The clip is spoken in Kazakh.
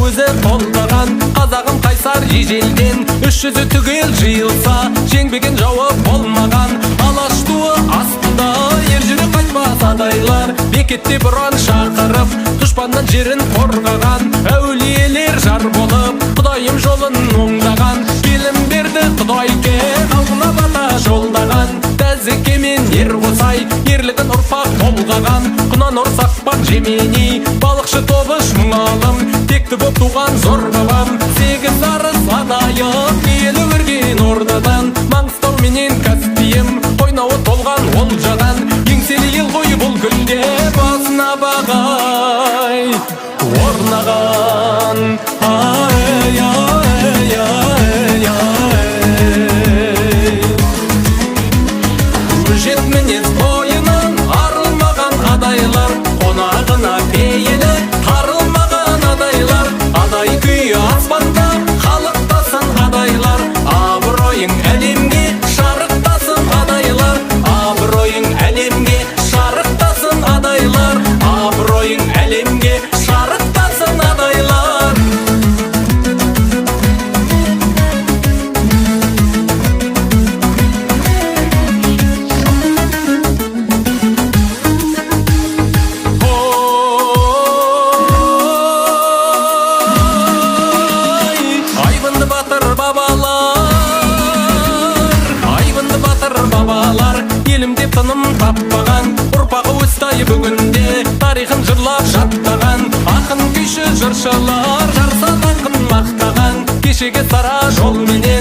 өзі толтырған. Қазағым қайсар ежелден, үш жүзі түгел жиылса, жеңбеген жауы болмаған. Алаш туы астында ер жүрек қайтпас адайлар, бекетте бұран шақырып, дұшпаннан жерін қорғаған. Әулиелер жар болып, Құдайым жолын оңдаған. Келім берді Құдайке, халқына бата жолдаған. Тәзіке мен ер қосай, ерлігін ұрпақ толғаған. Құнан ұрсақпан жемени, балықшы тобыш мұңалым, текті боп туған зор бабам. Сегіз арыс адайып, елі өрген ордадан. Маңғыстау менен Каспиім, ойнауы толған олжадан. Еңселі ел ғой бұл күнде, басына бағай орнаған. Ай, ай, ай, ай. Өжет мінез бойынан арылмаған адайлар, қонағына пейілі тарылмаған адайлар. Адай күйі аспанда халықтасын адайлар, абыройың әлемге шарықтасын адайлар. Абыройың әлемге шарықтасын адайлар, абыройың әлемге шарықтасын адайлар. Айбынды батыр бабалар, айбынды батыр бабалар, елім деп тыным таппаған. Ұрпағы өстай бүгінде, тарихын жырлап жаттаған. Ақын күйші жыршылар, жарса таңқын мақтаған. Кешеге сара жол менен